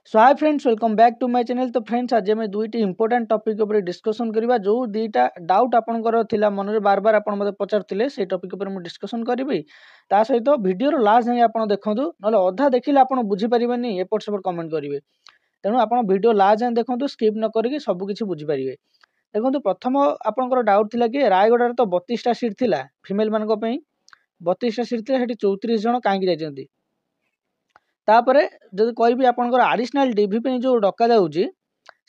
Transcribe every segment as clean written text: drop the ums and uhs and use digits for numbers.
So hi friends, welcome back to my channel. तो friends, आज आम दुईटी इंपोर्टाट टॉपिक ऊपर डिस्कशन करवा। जो दुईटा डाउट आपंकर थिला मन में बार बार आप पचारे से टॉपिक ऊपर मुझे डिस्कशन करी। ता सहित वीडियो लास्ट जाए आप देखूँ, ना अधा देखिले आप बुझीपारे एपट सेपट कमेंट करेंगे। तेणु आप वीडियो लास्ट जाए देखूँ, स्किप न करके सबकि बुझीपारे। देखो प्रथम आपंकर डाउट थिला कि रायगड़ा तो 32टा सीट थिला फीमेल मान 32टा सीट थी, 34 जन कहीं जाइए। तापर जब कहि आपंकर आडिशनाल डिभि जो डका जाऊँगी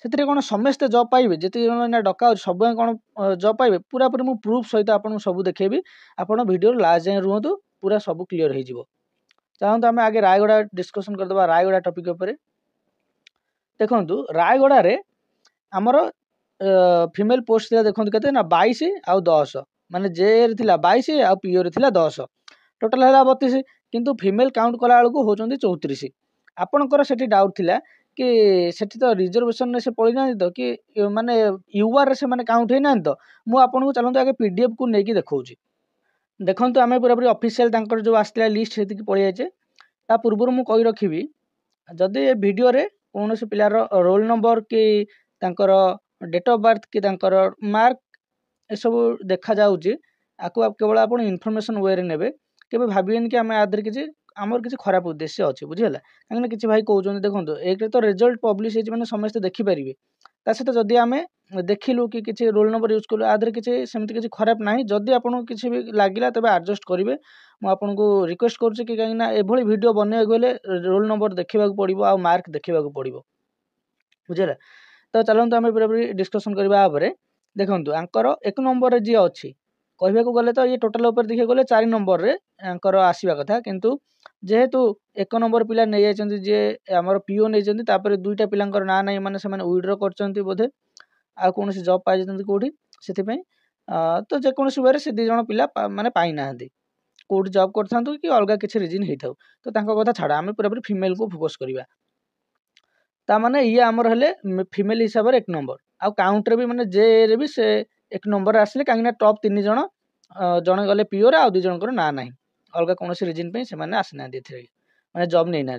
से कौन समस्ते जॉब पाइबे, जिते जन डका सब कौन जॉब पाइबे पूरा पूरी मुझे प्रूफ सहित आपको सब देखेबी। आपड़ वीडियो लास्ट जाए रुहतु, पूरा सब क्लीयर हो। चाहतु आम आगे रायगड़ा डिस्कसन करदे। रायगड़ा टॉपिक उपर देखु, रायगड़ा रे आमर फीमेल पोस्ट था देखो के 22 आउ 10 माने जे थिला 22 आउ पीओ रे थिला 10, टोटाल है 32 किंतु फीमेल काउंट कला बेलू होती 34। आपणकर से डाउट थिला कि सेठी तो रिजर्वेशन से पड़ी ना तो कि माने यूआर से माने काउंट है ना तो मु आपको चलते आगे पीडीएफ को लेकिन देखा। देखो आम पूरा पूरी ऑफिशियल जो आसला लिस्ट से पलि जाए। ता पूर्व मु कही रखी, जदि ए वीडियो रे कौन से पिलार रोल नंबर कि तांकर डेट ऑफ बर्थ कि तांकर मार्क ए सब देखा जाउची, आकु केवल आप इनफॉरमेशन वे रे नेबे। केबे भाबियन कि आम आदर किसी आमर किसी खराब उद्देश्य अच्छे, बुझीगला। कहीं किसी भाई कहते देखो एक तो रिजल्ट पब्लिश मैंने समस्त देखिपारे। ता सहित जदि आम देखिलु कि किसी रोल नंबर यूज कलु आदर किसी सेमती किसी खराब ना। जदि आपको किसी भी लगिला तेज आडजस्ट करेंगे। मुझे रिक्वेस्ट करुच्ची कि कहीं एभली वीडियो बनवाक गले रोल नंबर देखा पड़ो आ मार्क देखा पड़ो, बुझेगा। तो चलते आम पूरा पूरी डिस्कसन करने। देखो आंकर 1 नंबर जी अच्छी कहवाक गले तो ये टोटाल उपर देखा गले 4 नंबर रे आंकर आसवा कथा, किंतु जेहेतु 1 नंबर पिला नहीं जाइए जे आमर पीओ नहीं जाते, दुईटा पिलांकर ना नहीं माने से विड्र कर बोधे आ कौन जॉब पाई जाती कौटी से। तो जेकोसी वे से 2 जन पिला माने पाई ना कौट जॉब कर कि अलग किसी रिजन होता। तो कथा छाड़, आम पूरा पूरी फीमेल को फोकस करवा। ताने ये आमर हेले फीमेल हिसाब से 1 नंबर आउ काउंटर भी माने जे रे भी से 1 नंबर आसिले कहीं टॉप 3 जन जड़े गले पीओर आउ 2 जनकर ना ना अलग कौन रिजन से आसीना मैंने जॉब नहीं ना।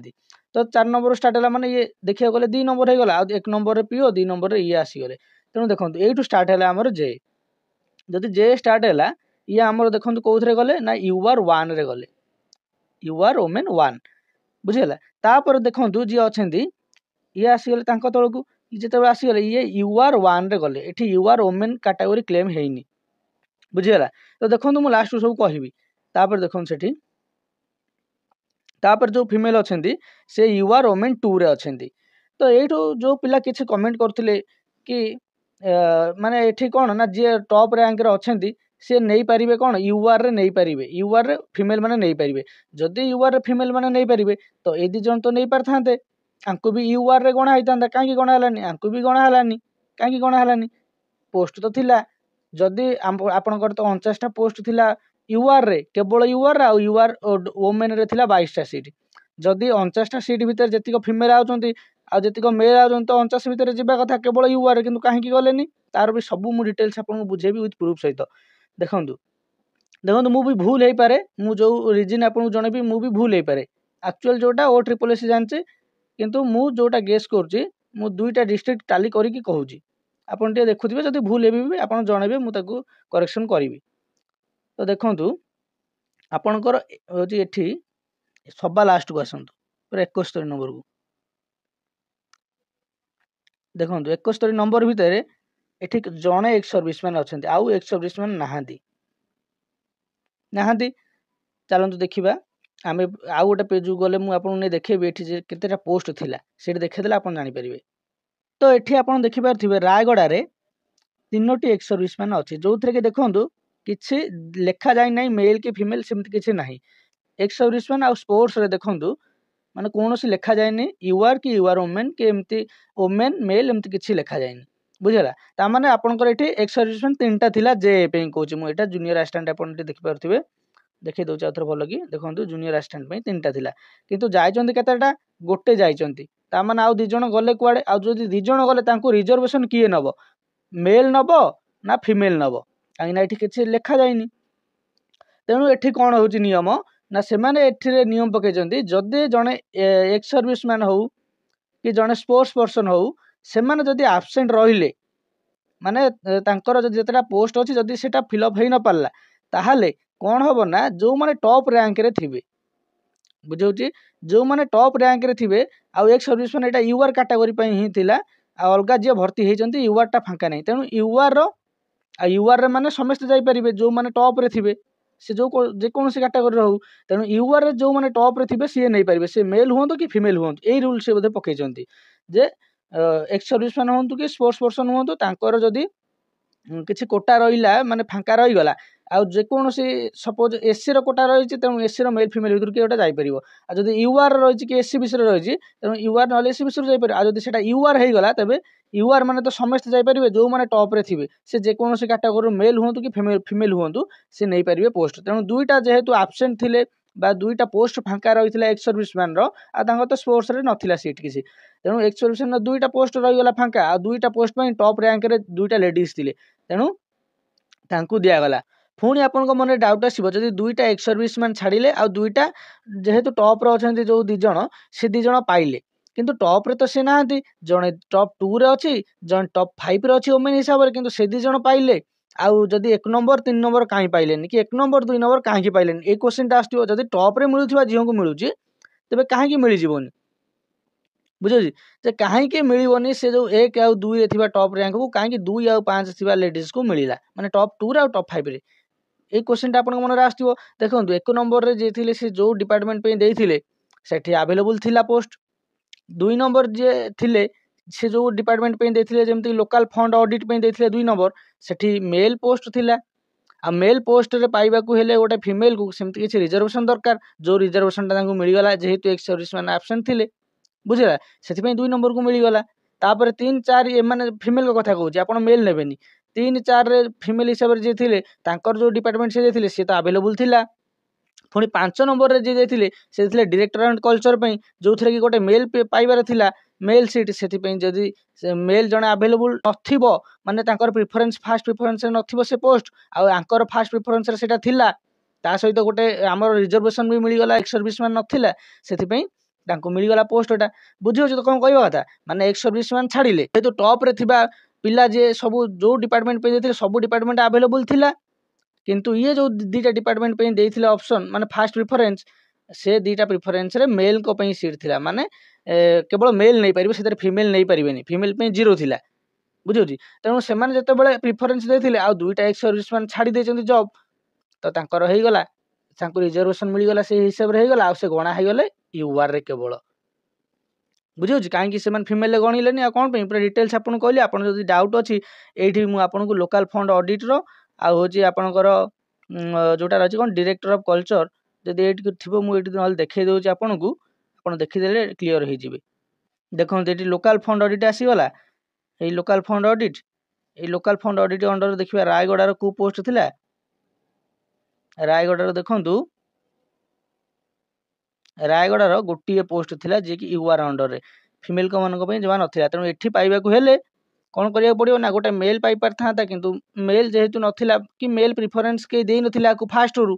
तो 4 नंबर स्टार्ट है माने ये देखिए गले 2 नंबर हो गला, 1 नंबर पीओ 2 नंबर ये आसीगले। तेणु देखो यू स्टार्ट है आमर जे, जदि जे स्टार्ट है ये आमर देखो कौन गले ना यूआर 1 रे गले, यूआर वोमेन 1, बुझीगला। तापर देखो जी अच्छा ये आसीगले तलू जिते आसीगले ये यूआर 1 रे गले, ये यूआर वोमेन कैटेगरी क्लेम है, बुझीगला। तो देखो मुझे लास्ट सब कहि। तापर देखो से तापर जो फीमेल अच्छा से यूआर वोमेन 2 रे अच्छा। तो ये जो पिला किसी कमेंट करते कि माने ये कौन ना जी टॉप रैंक रे अच्छा सी नहीं पारे कौन यूआर रे नहीं पारे, यूआर रे फीमेल माने नहीं पारे। जदि यूआर रे फीमेल माने नहीं पारे तो ये 2 जन तो नहीं पार था, आंकु भी यूआर रे गणा होता, कहीं गणा है आंकु भी गणा है, कहीं गणा है पोस्ट तो थिला। जदि आपणकर तो 49टा पोस्ट थिला यूआर रे, केवल यूआर आउ यूआर वोमेन रे थिला 22टा सीट। जदि 49टा सीट भितर जी फीमेल आउଛନ୍ତି आती मेल आउଛନ୍ତି तो 49 भितर जावा कथा केवल यूआर कि कहीं गलेनी, तार भी सब मुझे डिटेल्स आपको बुझेबी विथ प्रूफ सहित। देखो देखो मु भी भूल हो पारे, मु जो रिजन आपको जनइबी मु भी भूल हो पारे। एक्चुअल जोटा ओ ट्रिपल एस जाने, किंतु मु जोटा गेस करुच्ची मु 2टा डिस्ट्रिक्ट टाली करके कहूँ। आपन टे देखुथिबे, जदि भूल हेबी भी आपन जणेबे मु ताकू करेक्शन करिवि। तो देखंतु आपनकर होची एठी सबा लास्ट को आसंतु पूरा 71 नंबर को। देखंतु 71 नंबर भितर एठी जणे एक सर्विसमैन अछंती आउ एक सर्विसमैन नाहांती नाहांती। चलंतु देखिबा आमे आउ गोटे पेज को गले मु आपन ने देखेबी एठी जे केतेटा पोस्ट थिला सेठी देखेदेला आपन जानि परिबे। तो एठी आपन देखि पारथिबे रायगड़ा रे 3टी एक्स सर्विसमैन अच्छे, जो थे कि देखो किसी लेखा जाए ना मेल कि फीमेल सेमती किसी ना। एक्स सर्विसमैन आ स्पोर्ट्स रे देखो माने कौन लेखा जाए यूआर कि यूआर वोमेन कि एमती वोमेन मेल एमती किसी लेखा जाए, बुझेगा। तामाने आपनकर एठी एक्स सर्विसमैन 3टा थिला जे पे कहूँ मुझे एटा जूनियर असिस्टेंट आपन देखि पारथिबे। देखि दउछ आथर भल कि देखो जूनियर असिस्टेंट पे 3टा थिला, किंतु जाइचंती केतेटा गोटे जाइचंती। तामाने आउ 2 जण गले कुआडे, आउ जदि 2 जण गले तांको रिजर्वेशन किए नबो, मेल नब ना फीमेल नब, कहीं ये किसी लेखा जाए। तेणु एठी कौन हो नियम ना से नियम पकई जदि जड़े एक्स सर्विसमैन हो कि जड़े स्पोर्ट्स पर्सन हो से जदि आबसेंट रहिले माने तांकर जदि जेतेटा पोस्ट अच्छी जदि सेटा फिलअप हो न पारला ताहाले कौन हम ना जो मैंने टॉप रैंक रे थिबे बुझे जो मैंने टॉप रैंक रे थिबे आउ एक सर्विस मैन एटा यूआर कैटेगरी पे ही थिला आ अलगा जे भर्ती होइचंती यूआर टा फांका नहीं तेणु यूआर रो आ यूआर रे माने समस्त जाई परिबे जो माने टॉप रे थिबे से जो जेकोसी कैटेगरी रहू तेणु यूआर रे जो माने टॉप रे थिबे सी नहीं पारिबे से मेल हुंतु कि फीमेल हुंतु एई रूल से बोधे पकेइचंती जे एक्स सर्विसमैन हुंतु कि स्पोर्ट्स पर्सन हुंतु तांकर जदि किसी कोटा रहिला माने फांका रहीगला आउ जेकोसी सपोज एससी रो कोटा रही तेणु एससी रो मेल फीमेल भितर किए गोटे जापर आ जब यूआर रही कि एससी विषय रही तेणु यूआर ना एससी विषय जापर आ जब से यूआर होगा तेज यूआर मैंने तो समस्त जापर जो मैंने टॉप रे थे से जेकोसी कैटेगोरी मेल हूँ कि फीमेल हूँ से नहीं पारे पोस्ट तेणु दुईटा जेहेतु आबसेंट थे दुईटा पोस्ट फांका रही है एक्स सर्विसमैन तो स्पोर्ट्स रे नथिला सीट किसी तेणु एक्स सर्विसमैन दुईटा पोस्ट रहीगला फांका आ दुईटा पोस्ट में टॉप रैंक रे दुईटा लेडीज थे तेणु तांकू दिगला पुणी आपण मन डाउट आसो जब दुईटा एक्स सर्विसमैन छाड़े आ दुईटा जेहेतु टॉप रे अच्छा जो दिज से दिज पाइले किंतु टॉप रे तो से ना जड़े टॉप 2 रे अच्छी जड़े टॉप 5 रे अच्छी वोमेन हिसाब से किंतु से दिज पाइले आउ जदि 1 नंबर 3 नंबर कहीं पाइले कि 1 नंबर 2 नंबर कहीं पाइले ये क्वेश्चन आसो जब टॉप रे मिलूवा झील को मिलूँ तेज कहीं मिलजोनी बुझे जे कहीं मिलनी से जो 1 आउ 2 रे थिबा टॉप रैंक को कहीं 2 आउ 5 थिबा लेडीज को मिलला माने टॉप 2 रे आउ टॉप 5 रे ये क्वेश्चन टा मन में आसो देखो 1 नंबर रे जे थिले से जो डिपार्टमेंट पे देइथिले सेठी अवेलेबल थिला पोस्ट 2 नंबर जे थिले से जो डिपार्टमेंट पे देइथिले जेमति लोकल फंड ऑडिट पे देइथिले 2 नंबर सेठी मेल पोस्ट थिला आ मेल पोस्ट रे पाइबा को हेले गोटे फीमेल को सेमति किछि रिजर्वेशन दरकार जो रिजर्वेशन टा मिल गला जेहेतु एक सर्विसमैन एब्सेंट थिले बुझला से 2 नंबर को मिलगला तापर 3 4 ये माने फीमेल को कथा कहूँ आप मेल नेबेनी 3 4 रे फीमेल हिसाब से जे तांकर जो डिपार्टमेंट से जे सी तो अवेलेबल थिला पुणी 5 नंबर रे जे से डायरेक्टर एंड कल्चर जो थे कि गोटे मेल पाइबार थिला मेल सीट से जदि मेल जड़े अवेलेबल नथिबो माने तांकर प्रिफरेंस फास्ट प्रिफरेंस नथिबो से पोस्ट आंकर फास्ट प्रिफरेंस सेटा थिला ता सहित गोटे आमर रिजर्वेशन भी मिलगला एक्स सर्विसमैन नथिला सेथिपई तांको मिलगला पोस्टटा बुझी तो कौन कहवा कथा माने एक्स सर्विसमैन छाड़िले तो टॉप रे थिबा पिला जे सब जो डिपार्टमेंट पे देथिले सब डिपार्टमेंट अवेलेबल थिला किंतु ये जो दीटा डिपार्टमेंट पे देथिले ऑप्शन माने फास्ट प्रिफरेंस से दीटा प्रिफरेंस रे मेल को पई सीट थिला माने केवल मेल नहीं पारिबे सेतर फीमेल नहीं पारिबेनी फीमेल पे 0 थिला बुझी तेणु से जते बेले प्रिफरेंस देथिले आ दुईटा एक्स सर्विसमैन छाड़ी देचंती जॉब तो तांकर हेई गला तांको रिजर्वेशन मिल गला से हिसाब रे हेई गला आ से गणा हेई गले यूआर रे केवल बुझे कहीं से फिमेल गणिले आ कौन पूरा डिटेल्स आपको कहली आप डाउट अच्छी ये मुझे लोकल फंड ऑडिट रो आ हूँ आपणकर जोटा रही कौन डायरेक्टर ऑफ कल्चर जब ये थी मुझे ना देखे दूसरी आपन को आप देखीदे क्लीयर हो देखो ये लोकल फंड ऑडिट आसीगला ये लोकल फंड ऑडिट ये लोकल फंड ऑडिट अंडर देखिए रायगड़ार को पोस्ट थिला रायगड़ार देखु रायगड़ार गोटे पोस्ट थिला जे कि यूआर अंडर रे फीमेल को मानक जमा नथिला तेणु एठी पाइबा को हेले कौन करिया पड़ियो ना गोटे मेल पाई पार था किंतु मेल जेहेतु नथिला कि मेल प्रिफरेंस के देई नथिला को फास्ट रु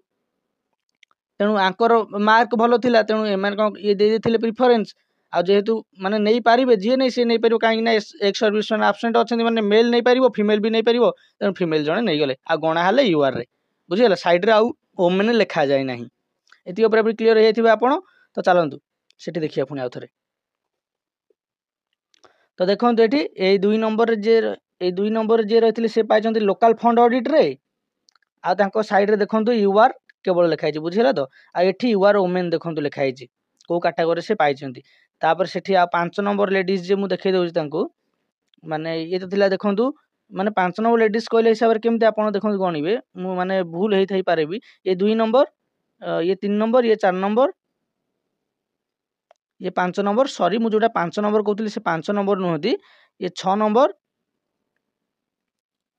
तेणु आंकर मार्क भलो थिला तेणु एमान कौन ये दे देथिले प्रिफरेंस आ जेहेतु माने नहीं पारिबे जे नहीं से नहीं पारिबो काहे ना एक सर्विसमैन एब्सेंट अछन माने मेल नहीं पारिबो फीमेल भी नहीं पारिबो तेणु फीमेल जणे नहीं गले आ गणा हले यूआर रे बुझियला साइड रे आ ओमेन लिखा जाय नाही एति ऊपर क्लियर हो जाइथिबे आपण तो चलतु सेठी देखिया पुणी आउ थरे तो देखो ये 2 नंबर जे रही से पाई लोकल फंड ऑडिट रे आ साइड रे देखो यूआर केवल लिखाई बुझीला तो आठी यूआर वोमेन देखो लिखाई कौ कैटेगरी से पाई तापर सेठी आ 5 नंबर लेडीज जे मु देखै दउछि माने ये तो थिला देखो माने 5 नंबर लेडीज कहले हिसाब रे केमते आपण देखो गणिबे मु माने भूल हेई थई पारे भी ये 2 नंबर ये 3 नंबर ये 4 नंबर ये 5 नंबर सॉरी मुझे 5 नंबर कहती से 5 नंबर नुहति ये 6 नंबर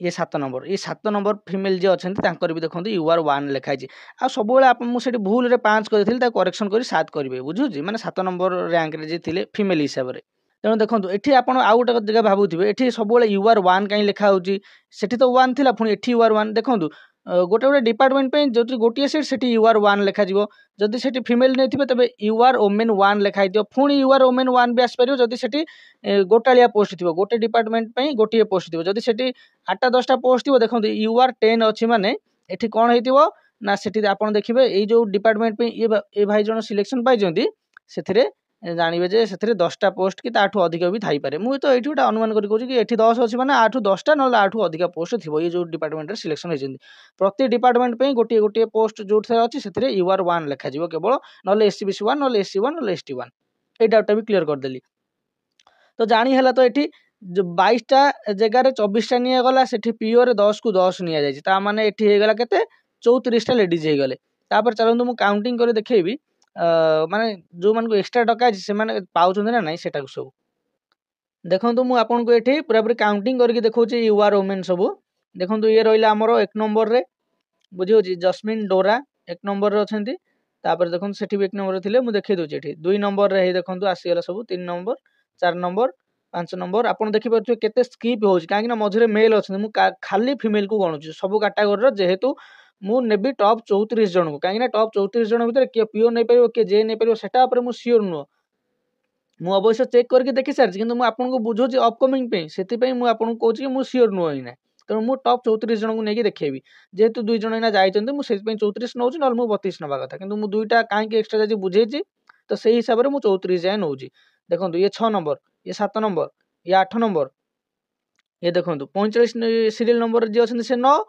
ये 7 नंबर ये 7 नंबर फीमेल जे अच्छा भी देखते यूआर 1 लिखाई आ सब मुझे भूल रे 5 कर करेक्शन कर 7 करेंगे बुझुची माने 7 नंबर रैंक रे जे थिले फीमेल हिसाब से तेणु देखो ये आप आउ गोटे जगह भावुवे ये सब यूआर 1 कहीं लिखा होती तो 1 थिला पुणी एठी यूआर 1 देखो गोटे गोटे डिपार्टमेंट जो गोटे सीट से यूआर 1 लिखा जदि से फिमेल नहीं थे तेज यूआर ओमेन 1 लिखाई पुणी यूआर ओमेन 1 भी आसपार जदि से गोटालिया पोस्ट थी गोटे डिपार्टमेंट गोटे पोस्ट थी जदि से 8टा 10टा पोस्ट थी देखो यूआर 10 अच्छी माने ये कौन हो ना से आप देखिए ये जो डिपार्टमेंट ये भाई जन सिलेक्शन पाई से जानवे जे से 10टा पोस्ट कि ताठू अधिक भी थाईपे मुझे तो ये गोटे अनुमान करी 10 अच्छी मैंने 8-10टा ना 8 अधिक पोस्ट थी ये जो डिपार्टमेंट सिलेक्शन होती प्रति डिपार्टमेंट गोटे गोटे पोस्ट जो अच्छी से यूआर 1 लिखा केवल ना एससीबीसी 1 ना एससी 1 ना एसटी 1 ये डाउटा भी क्लीयर करदेली तो जानीला तो ये 22टा जगार 24टा निगला से पीओ 10 को 10 नि गला के 34टा लेडीज हो गले चलते मुझे काउंटिंग कर देखेबी माने जो मान को एक्स्ट्रा डका से पाँच ना ना से सब देखो मुझे आपको ये पूरा पूरी काउंटिंग करके देखा यूआर वोमेन सब देखो ये रहा आमर 1 नंबर रे बुझे जस्मिन डोरा 1 नंबर अच्छा देखो से भी 1 नंबर थे मुझे देखी दूसरी ये 2 नंबर रे देखो आसीगला सब 3 नंबर 4 नंबर 5 नंबर आप देखिए केते स्कीप हो कहीं मझे मेल अच्छा खाली फिमेल को गणुची सब कैटेगोरी जेहेतु मुझे टॉप 34 जन को कहीं टॉप 34 जन भर किए पीओ नहीं पार किए जे नहीं पार सेटा मुझे सियोर नुह मुझे अवश्य चेक करके देखी सारी कि मुझे बुझे अपकमिंग से मुझे कहूँ मुझे सियोर नुह ना तेणु मुझे टॉप 34 जन को लेकिन देखेबी जेहेतु 2 जन जाइए मुझे 34 नौ ना मुझे 32 नवा कथा कि मुझे 2टा कहीं एक्सट्रा जी बुझे तो से हिसाब से मुझे 34 जाए नौ देखो ये 6 नंबर ये 7 नंबर ये 8 नंबर ये देखो 45 सीरियल नंबर जी अच्छे से 9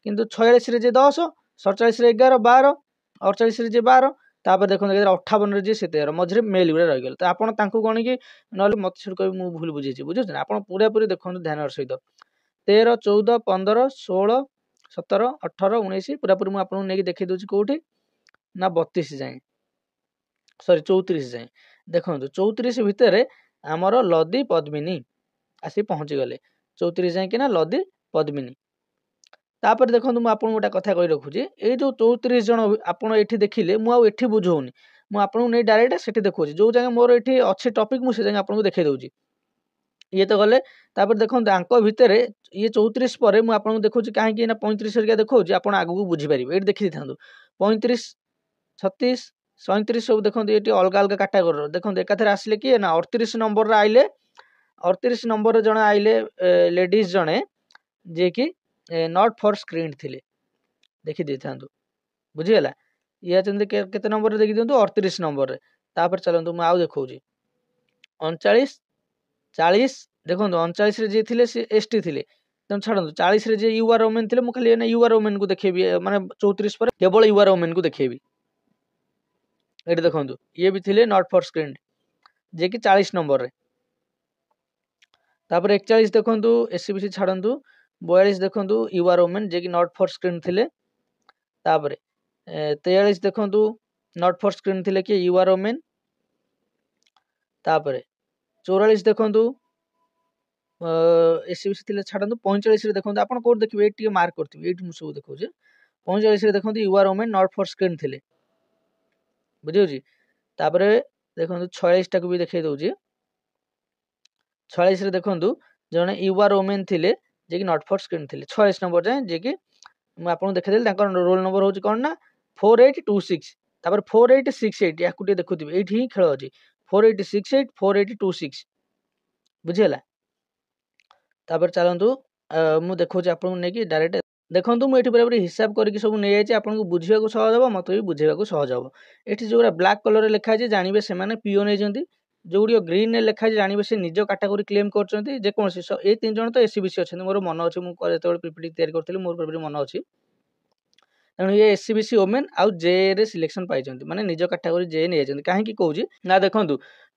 किंतु 46 रे जे 10 47 रे 11 12 48 रे जे 12 तापर देखो 58 रे जे से 13 मझे मेल गुड़ा रही तो आपड़ गणी कि ना मत कह भूल बुझे बुझे आप पूरा पूरी देखो ध्यान सहित 13 14 15 16 17 18 19 पूरा पूरी मुझे आपको नहीं देखी दूसरी कौटी ना 32 जाए सॉरी 34 जाए देखो 34 भितर आमर लदी पद्मिनी आसी पहुँची गले 34 जाए कि ना लदी पद्मिनी तापर देखो मुझे आपको गोटे कथा कही रखुची ये जो 34 जन आपड़ ये देखिले मुझे बुझौनी मुझे आपको नहीं डायरेक्ट से देखा जो जगह मोर ये अच्छे टपिक मुझे जगह आपको देखा दूसरी ये तो गले तापर देखो आंक भितर ये 34 पर मुझे आपको देखा कहीं 35 हरिका देखा आप आगू बुझीपारे ये देखी था 35 36 37 सब देखो ये अलग अलग कैटेगोरी देखो एकाथर आसिले किए ना 38 नंबर आइले 38 नंबर जड़े आइले लेडीज जड़े जे कि नॉट फॉर स्क्रीन थिले देखी दे था बुझीगला ये केते नंबर देखी दिखाँ 38 नंबर तापर चलते मुझे आउ देखा 39 40 देखो 39 रे जे थिले से एसटी थिले तेणु छाड़ू 40 रे जे यूआर वोमेन थिले खाली यूआर वोमेन को देखेबी माने 34 पर केवल यूआर वोमेन को देखेबी ये देखो ये भी थिले नॉट फॉर स्क्रीन जे कि 40 नंबर रे तापर 41 देखो एससीबीसी छाड़ू 42 देखो यूआर वोमेन जे कि नॉट फॉर स्क्रीन थिले तापर 43 देखो नॉट फॉर स्क्रीन थिले कि यूआर वोमेन तापर 44 देखो एससीबीसी थिले छाड़ू 45 रे देखो आप कौट देखिए ये मार्क करथिबे ये सब देखो 45 रे देखो your women not for screen थिले बुझे तापर देखो 46 टाक भी देखे दूसरी 46 रे देखो जड़े यूआर वोमेन थिले जे कि नॉट फॉर स्क्रीन थिले 46 नंबर जाए जे कि मुझे आपको देखेदेली रोल नंबर हूँ कौन ना 4826 तापर 4868 या देखुवे ये ही खेल अच्छी 4868 4826 बुझीगला तापर चलतु मु देखा आपको नहीं डायरेक्ट देखो मुझे पूरा पूरी हिसाब करके सब नहीं जाए आपको बुझा सहज हम मत भी बुझेगा सहज हम ये जो ब्लाक कलर लिखा है जानवे से पीओ नहीं जो गुड़िया ग्रीन ने लिखाई जानवे से निज कैटेगोरी क्लेम कर जेकोसी ये 3 जन तो एससीबीसी अच्छे मोर मन अच्छे मुझे पीपीटी तैयारी करी मोर पूरा मन अच्छी तेणु ये एससीबीसी वोमेन आउ जे रे सिलेक्शन पाई माने निज कैटेगोरी जे नहीं जाइए कहीं कौच ना देखो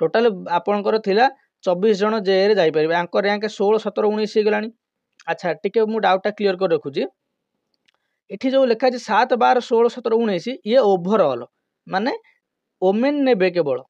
टोटाल आपणकर थिला 24 जन जे रे जाइपर आंक रैंक 16 17 19 हो गलानी अच्छा टिके मु डाउटा क्लीयर कर रखुची इठी जो लिखा है 7 12 16 17 19 ये ओभरऑल माने वोमेन ने केवल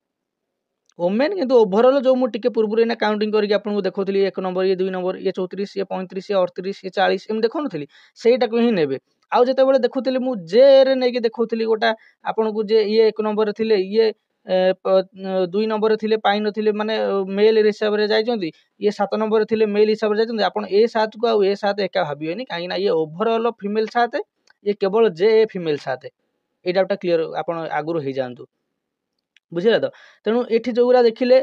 वोमेन किंतु ओभरऑल जो मुझे पूर्व काउंटिंग करके आपको देखी 1 नंबर ये 2 नंबर ये 34 ये 35 ये 38 ये 40 एम देखो नी सहीटा ही ने आउ जो देखुली मुझे रे नहीं देखुली गोटा आपन को जे ये 1 नंबर थे ये 2 नंबर थे पाई नथिले माने मेल हिसाब से जाइछंती ये 7 नंबर थे मेल हिसाब से जाइछंती आपन ए 7 को आ ए 7 एका भाबियोनी कहीं ये ओभरऑल फीमेल 7 ये केवल जे ए फिमेल साथे ये डाउटा क्लियर आपण आगुरु हो जातु बुझे तो तेणु ये जो गुरा देखिले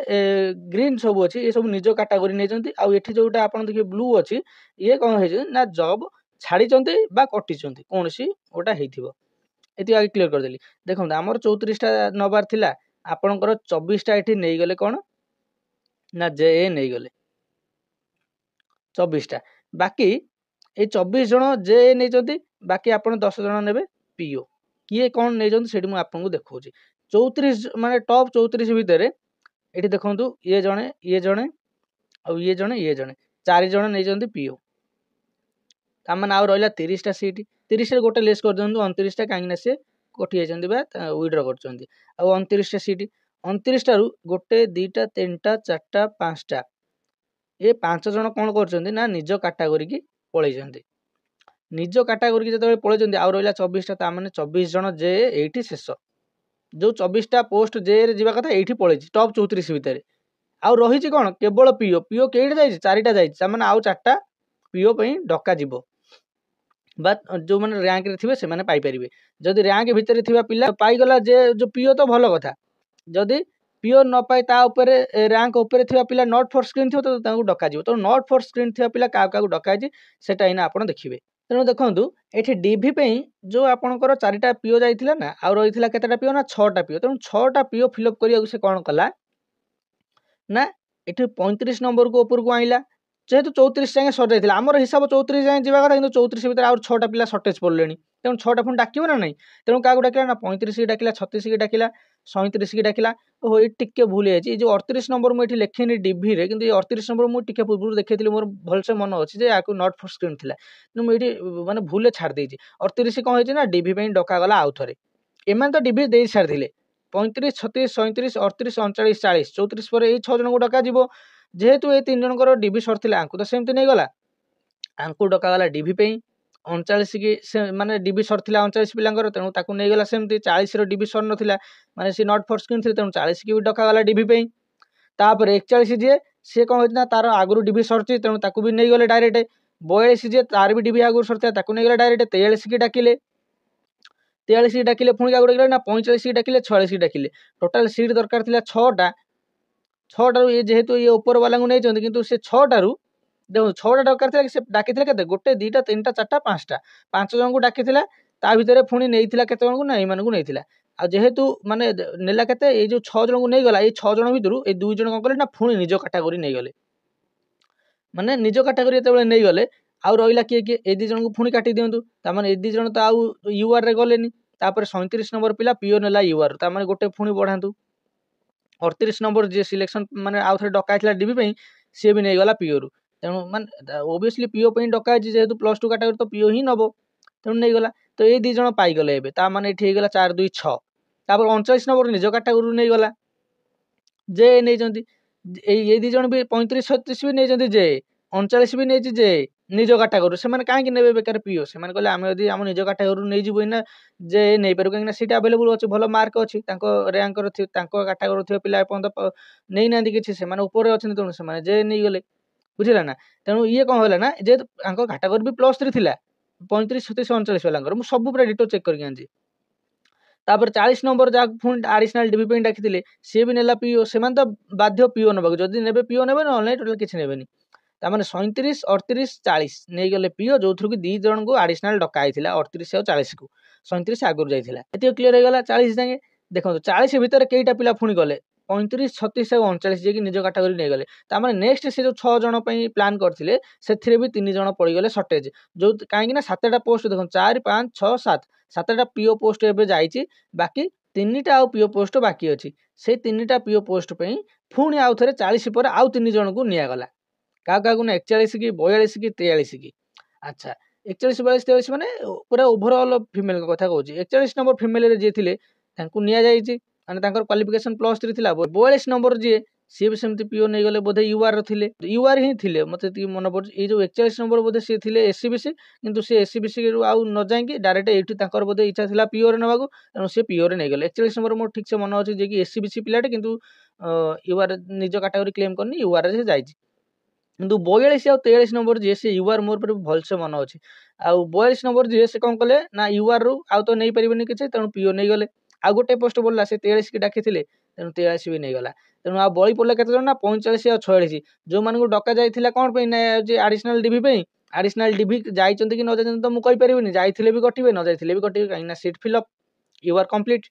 ग्रीन सब अच्छी ये सब निज कैटेगरी नहीं आउ ये जोटा आप देखिए ब्लू अच्छी ये कौन है ना जॉब छाड़ी कटि कौन सी गोटा ये आगे क्लियर करदेली देखो आमर 34टा नबार थिला आपणकर 24टा ये नहीं गले कौन ना जे ए नहीं गले 24टा बाकी ये 24 जन जे ए नहीं बाकी आप 10 जन ने पीओ किए कौन नहीं से आपको देखा 34 माने टॉप 34 भितर ये देखो ये जड़े ये जड़े और ये जड़े ये जड़े 4 जन नहीं पीओ तामान आउ रहा 30टा सीट 30 गोटे लेस कर दिखाँ 29टा कहीं सी कटि जाती विड्र कर 29टा सीट 29 टारू गोटे 2टा 3टा 4टा 5टा ये 5 जन कौन कर निज कैटेगरी की पलैंती निज कैटेगरी की जो पलैंती आउ रहा 24टा मैंने 24 जन जे ये शेष जो 24टा पोस्ट जे जा कथा ये पलि टॉप 34 भितर आउ रही कौन केवल पीओ पीओ कईटा जाइए 4टा जाइए आउ 4टा पीओ डका जीव बा जो मैंने रैंक रे थे से पाइपर जदि रैंक भितर थिबा पिला पाइगला जे जो पीओ तो भल कथा जदि पीओ न पाए तापर रैंक उपर थिबा पिला नॉट फॉर स्क्रीन थी तो डका जीव तो नॉट फॉर स्क्रीन थिबा पिला क्या डकाई सेटा इना आपण देखिए तेणु देखूँ ये डीभी जो आपंकर 4टा पीओ जाइला ना आउ रही केतेटा पीओ ना 6टा पीओ तेणु 6टा पीओ फिलअप करिया से कौन कला ना ये 35 नंबर को ऊपर को आइला जेहेतु 34 जाए सर जाइए आमर हिसाब 34 जाए जा कथा कि 34 भितर आउ 6टा पिला सर्टेज पड़े तेणु 6टा पुणी डाक ना नहीं तेणु क्या डाकिला ना 35 की डाकिला 36 की डाकिला 37 की डाकिला ओहो ये टिके भूल जाइए जो 38 नंबर मुझे लिखिनी डीभी रे कि 38 नंबर मुझे पूर्व देखी मोर भलसे मन अच्छी जे आपको नॉट फॉर स्क्रीन थी मुझे माने भूल छाड़ देती 38 कौन होती ना डीभी डकागला आउ थे एम तो डीभी दे छाड़ी 35 36 37 38 39 40 34 पर यही 6 जन को डक जेहेतु ये 3 जनकर डीभी सर आंकु तो सेमती नहीं गला आंकु डकागला डीभी 39 की माने डीभी सर 39 पिलांकर तेणु ताकू नहीं गला सेमती 40 डीभी सर नथिला माने सी नॉट फॉर स्क्रीन थी तेणु 40 की भी डकागला डीभी तापर 41 जी सी कौन होती ना तार आगुरी डीभी सरची तेणु ताकू भी नहीं गले डायरेक्ट 42 जी तार भी डीभी आगुरी सरता ताकू नहीं गला डायरेक्ट 43 की डाकिले 43 की डाकिले पुणी क्या डाकिले ना 45 की डाकिले 46 की डाकिले टोटाल सीट दरकार थिला 6टा 6टारू ये जेहेतु ये ऊपर वाला नहीं किंतु से 6टारू देखो 6टा दरकार थिला से डाकी के गोटे 2टा 3टा 4टा 5टा 5 जन को डाकी ता भितर पुणी नहीं केते जन को ना एमान को नहीं आ जेहेतु माने नेला केते ये जो 6 जन को नहीं गला ये 6 जन भितर ये 2 जन कौन कले ना पुणी निज कैटेगरी नहीं गले माने निज कैटेगरी जो नहीं गले आउ रहा किए किए ए 2 जन को पुणी काटी दिंतु ताମାନେ ए 2 जन तो आउ यूआर रे गलेनी तापर 37 नंबर पिला पीओ नेला यूआर ताମାନେ गोटे पुणी बढ़ातु 38 नंबर जी सिलेक्शन माने आउ थे डकाई डीबी सी भी नहीं गला पीओ रु तेणु माने ओबियसली पीओ डकाई जेहेतु +2 कैटेगरी तो पीओ ही नब तेणु नहीं गला तो ये 2 जन पाईगले एबे ता माने एठी गला 4 2 6 तापर 39 नंबर निज कैटेगरी नहीं गला जे नहीं ये 2 जन भी 35 36 भी नहीं जे 39 भी नहीं जे निज कैटेगरी से कहीं ने बेकार पीओ से कहले आम यदि आम निज कैटेगरी नहीं जीव ना जे नहीं पार कहीं सीट आवेलेबल अच्छे भल मार्क अच्छी रैंक कैटेगरी थी पिला नहीं ना कि ऊपर अच्छे तेणु से जे नहीं गले बुझेगा ना तेणु ये कौन है ना जे कैटेगरी भी +3 थिला 35 36 39 वाला मुझे सब पूरा डिटो चेक करके आनी तापर 40 नंबर जहाँ पुणी आडिशनाल डीबी डाकी सी भी नेला पीओ से तो बाध्य पीओ नवा जदि ने पीओ ने ना टोटाल किसी ने ताମାନେ 37 38 40 नहीं गले पीओ जो थ्रू कि 2 जन को आडिशनाल डकाई 38 और 40 को 37 आगुरी जाइए ये क्लीयर हो गला 40 जाए देखो 40 भितर कईटा पिला पुणी गले 35 36 और 39 जी निज कैटेगरी नहीं गले ताମାନେ नेक्स्ट से जो 6 जन प्लान करते से भी 3 जन पड़गले सर्टेज जो कहीं 7टा पोस्ट देखो 4 5 6 7 7टा पीओ पोस्ट एवं जाइए बाकी 3टा आउ पीओ पोस्ट बाकी अच्छी से 3टा पीओ पोस्ट पुणी आउ थे 40 पर आउ 3 जन को निगला क्या ना 41 की 42 की 43 की अच्छा 41 42 43 माने पूरा ओभरऑल फीमेल कथा कहूँ 41 नंबर फीमेल जी थे माने क्वालिफिकेशन +3 थिला 42 नंबर जी सी भी सेमती पीओ नहीं गले बोधे यूआर थे यूआर ही थे मत मन पड़े ये जो 41 नंबर बोधे सी थे एससीबीसी किंतु सी एससीबीसी रु आउ न जाइए डायरेक्ट ये बोधे इच्छा था पीओ रे नवाक तेणु सी पीओ रे नहीं गले 41 नंबर मोर ठीक से मन अच्छे जे कि एससीबीसी पिलाटे किंतु यूआर निज कैटेगरी क्लेम करनी यूआर से जाइए କିନ୍ତୁ 42 ଆଉ 43 ନମ୍ବର ଯିଏ ସେ ୟୁଆର୍ ମୋର ପୁରା ଭଲସେ ମନେ ଅଛି। ଆଉ 42 ନମ୍ବର ଯିଏ ସେ କ'ଣ କଲେ ନା ୟୁଆର୍ରୁ ଆଉ ତ ନେଇପାରିବେନି କିଛି, ତେଣୁ ପିଓ ନେଇଗଲେ। ଆଉ ଗୋଟେ ପୋଷ୍ଟ ବଢ଼ିଲା, ସେ 43 କି ଡାକିଥିଲେ, ତେଣୁ 43 ବି ନେଇଗଲା। ତେଣୁ ଆଉ ବଳି ପଡ଼ିଲା କେତେ ଜଣ ନା 45 ଆଉ 46। ଯେଉଁମାନଙ୍କୁ ଡକା ଯାଇଥିଲା କ'ଣ ପାଇଁ ନା ଆଡ଼ିସନାଲ୍ ଡିଭି ପାଇଁ, ଆଡ଼ିସନାଲ୍ ଡିଭି ଯାଇଛନ୍ତି କି ନ ଯାଇଛନ୍ତି ତ ମୁଁ କହିପାରିବିନି, ଯାଇଥିଲେ ବି କଟିବେ, ନ ଯାଇଥିଲେ ବି କଟିବେ, କାହିଁକିନା ସିଟ୍ ଫିଲ୍ଅପ୍, ୟୁଆର୍ କମ୍ପ୍ଲିଟ୍।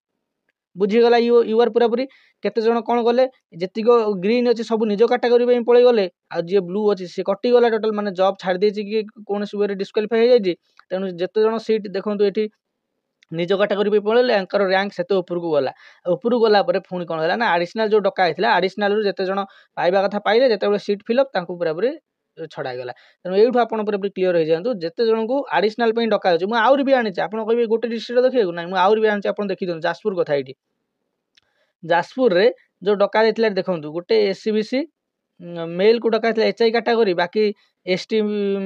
ବୁଝିଗଲା ୟୁଆର୍ ପୁରାପୁରି। କେତେ ଜଣ କ'ଣ କଲେ, ଯେତିକ ଗ୍ରୀନ୍ ଅଛି ସବୁ ନିଜ କାଟାଗୋରୀ ପାଇଁ ପଳେଇ ଗଲେ, ଆଉ ଯିଏ ବ୍ଲୁ ଅଛି ସେ କଟିଗଲା ଟୋଟାଲ୍, ମାନେ ଜବ୍ ଛାଡ଼ି ଦେଇଛି କି କୌଣସି ୱେରେ ଡିସ୍କ୍ୱାଲିଫାଇ ହେଇଯାଇଛି। ତେଣୁ ଯେତେ ଜଣ ସିଟ୍ ଦେଖନ୍ତୁ ଏଠି ନିଜ କାଟାଗୋରୀ ପାଇଁ ପଳେଇଲେ, ୟାଙ୍କର ର୍ୟାଙ୍କ ସେତେ ଉପରକୁ ଗଲା। ଉପରକୁ ଗଲା ପରେ ପୁଣି କ'ଣ ହେଲା ନା ଆଡ଼ିସନାଲ୍ ଯେଉଁ ଡକା ହେଇଥିଲା, ଆଡ଼ିସନାଲ୍ରୁ ଯେତେ ଜଣ ପାଇବା କଥା ପାଇଲେ, ଯେତେବେଳେ ସିଟ୍ ଫିଲ୍ଅପ୍ ତାଙ୍କୁ ପୁରାପୁରି ଛଡ଼ା ହେଇଗଲା। ତେଣୁ ଏଇଠୁ ଆପଣ ପୁରାପୁରି କ୍ଲିୟର ହେଇଯାଆନ୍ତୁ, ଯେତେ ଜଣଙ୍କୁ ଆଡ଼ିସନାଲ୍ ପାଇଁ ଡକା ହେଉଛି। ମୁଁ ଆହୁରି ବି ଆଣିଛି, ଆପଣ କହିବେ ଗୋଟେ ଡିଷ୍ଟ୍ରିକ୍ଟ ଦେଖିବାକୁ, ନାହିଁ ମୁଁ ଆହୁରି ବି ଆଣିଛି, ଆପଣ ଦେଖିଦିଅନ୍ତୁ। ଯାଜପୁର କଥା ଏଇଠି, ଯାଜପୁରରେ ଯେଉଁ ଡକା ଯାଇଥିଲା ଦେଖନ୍ତୁ, ଗୋଟେ SCBC ମେଲ୍କୁ ଡକା ହେଇଥିଲା HI କାଟାଗୋରୀ, ବାକି ST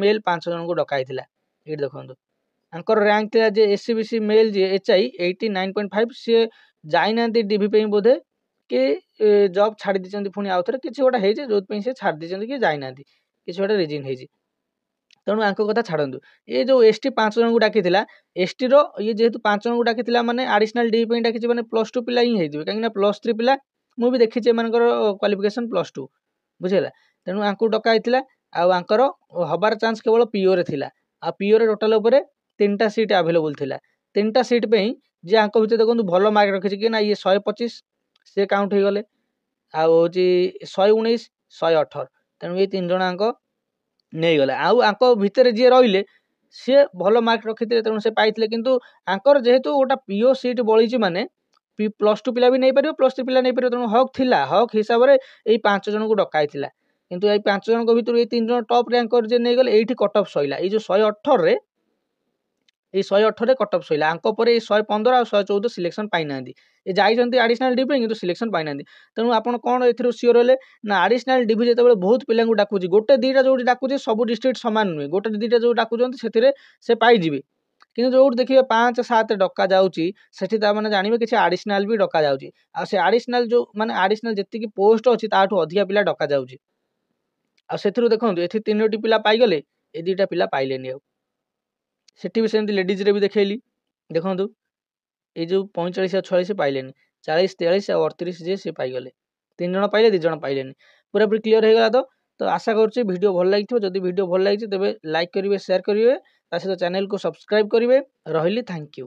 ମେଲ୍ 5 ଜଣଙ୍କୁ ଡକା ହେଇଥିଲା। ଏଇଠି ଦେଖନ୍ତୁ ତାଙ୍କର ର୍ୟାଙ୍କ ଥିଲା ଯେ SCBC ମେଲ୍ ଯିଏ HI 89.5, ସିଏ ଯାଇନାହାନ୍ତି ଡିଭି ପାଇଁ ବୋଧେ, କି ଜବ୍ ଛାଡ଼ି ଦେଇଛନ୍ତି ପୁଣି ଆଉ ଥରେ, କିଛି ଗୋଟେ ହେଇଛି ଯେଉଁଥିପାଇଁ ସେ ଛାଡ଼ି ଦେଇଛନ୍ତି କି ଯାଇନାହାନ୍ତି, କିଛି ଗୋଟେ ରିଜିନ୍ ହେଇଛି। ତେଣୁ ଆଙ୍କ କଥା ଛାଡ଼ନ୍ତୁ। ଏ ଯେଉଁ ST 5 ଜଣଙ୍କୁ ଡାକିଥିଲା, STର ଇଏ ଯେହେତୁ 5 ଜଣଙ୍କୁ ଡାକିଥିଲା ମାନେ ଆଡ଼ିସନାଲ୍ ଡିଭି ପାଇଁ ଡାକିଛି ମାନେ +2 ପିଲା ହିଁ ହେଇଥିବେ, କାହିଁକିନା +3 ପିଲା ମୁଁ ବି ଦେଖିଛି ଏମାନଙ୍କର କ୍ୱାଲିଫିକେସନ୍ +2, ବୁଝିହେଲା। ତେଣୁ ଆଙ୍କୁ ଡକା ହେଇଥିଲା, ଆଉ ଆଙ୍କର ହବାର ଚାନ୍ସ କେବଳ ପିଓରେ ଥିଲା। ଆଉ ପିଓରେ ଟୋଟାଲ୍ ଉପରେ 3ଟା ସିଟ୍ ଆଭେଲେବୁଲ୍ ଥିଲା। 3ଟା ସିଟ୍ ପାଇଁ ଯିଏ ଆଙ୍କ ଭିତରେ ଦେଖନ୍ତୁ ଭଲ ମାର୍କ ରଖିଛି କି ନା, ଇଏ 125 ସେ କାଉଣ୍ଟ ହେଇଗଲେ, ଆଉ ହେଉଛି 119, 118। ତେଣୁ ଏଇ 3 ଜଣ ଆଙ୍କ ନେଇଗଲେ। ଆଉ ଆଙ୍କ ଭିତରେ ଯିଏ ରହିଲେ ସିଏ ଭଲ ମାର୍କ ରଖିଥିଲେ, ତେଣୁ ସେ ପାଇଥିଲେ। କିନ୍ତୁ ଆଙ୍କର ଯେହେତୁ ଗୋଟେ ପିଓ ସିଟ୍ ବଳିଛି ମାନେ +2 ପିଲା ବି ନେଇପାରିବ, +3 ପିଲା ନେଇପାରିବ, ତେଣୁ ହକ୍ ଥିଲା। ହକ୍ ହିସାବରେ ଏଇ 5 ଜଣଙ୍କୁ ଡକା ହେଇଥିଲା। କିନ୍ତୁ ଏଇ 5 ଜଣଙ୍କ ଭିତରୁ ଏଇ 3 ଜଣ ଟପ୍ ର୍ୟାଙ୍କର ଯିଏ ନେଇଗଲେ, ଏଇଠି କଟ୍ ଅଫ୍ ସଇଲା। ଏଇ ଯେଉଁ 118ରେ, ଏଇ 118ରେ କଟ୍ ଅଫ୍ ସଇଲା। ଆଙ୍କ ପରେ ଏଇ 115 ଆଉ 114 ସିଲେକ୍ସନ୍ ପାଇନାହାନ୍ତି। ଏ ଯାଇଛନ୍ତି ଆଡ଼ିସନାଲ୍ ଡିଭି ପାଇଁ, କିନ୍ତୁ ସିଲେକ୍ସନ୍ ପାଇନାହାନ୍ତି। ତେଣୁ ଆପଣ କ'ଣ ଏଥିରୁ ସିଓର ହେଲେ ନା ଆଡ଼ିସନାଲ୍ ଡିଭି ଯେତେବେଳେ ବହୁତ ପିଲାଙ୍କୁ ଡାକୁଛି, ଗୋଟେ ଦିଟା ଯେଉଁଠି ଡାକୁଛି ସବୁ ଡିଷ୍ଟ୍ରିକ୍ଟ ସମାନ ନୁହେଁ, ଗୋଟେ ଦିଟା ଯେଉଁ ଡାକୁଛନ୍ତି ସେଥିରେ ସେ ପାଇଯିବେ। କିନ୍ତୁ ଯେଉଁଠି ଦେଖିବେ 5, 7 ଡକା ଯାଉଛି, ସେଠି ତାମାନେ ଜାଣିବେ କିଛି ଆଡ଼ିସନାଲ୍ ବି ଡକା ଯାଉଛି। ଆଉ ସେ ଆଡ଼ିସନାଲ୍ ଯେଉଁ ମାନେ ଆଡ଼ିସନାଲ୍ ଯେତିକି ପୋଷ୍ଟ ଅଛି ତାଠୁ ଅଧିକା ପିଲା ଡକା ଯାଉଛି। ଆଉ ସେଥିରୁ ଦେଖନ୍ତୁ ଏଠି 3ଟି ପିଲା ପାଇଗଲେ, ଏ 2ଟା ପିଲା ପାଇଲେନି। ଆଉ ସେଠି ବି ସେମିତି ଲେଡ଼ିଜ୍ରେ ବି ଦେଖେଇଲି, ଦେଖନ୍ତୁ ଏଇ ଯେଉଁ 45 ଆଉ 46 ପାଇଲେନି, 40, 43 ଆଉ 38 ଯିଏ ସେ ପାଇଗଲେ। 3 ଜଣ ପାଇଲେ, 2 ଜଣ ପାଇଲେନି। ପୁରାପୁରି କ୍ଲିୟର ହେଇଗଲା ତ। ଆଶା କରୁଛି ଭିଡ଼ିଓ ଭଲ ଲାଗିଥିବ। ଯଦି ଭିଡ଼ିଓ ଭଲ ଲାଗିଛି ତେବେ ଲାଇକ୍ କରିବେ, ସେୟାର କରିବେ, ତା ସହିତ ଚ୍ୟାନେଲକୁ ସବସ୍କ୍ରାଇବ୍ କରିବେ। ରହିଲି, ଥ୍ୟାଙ୍କ ୟୁ।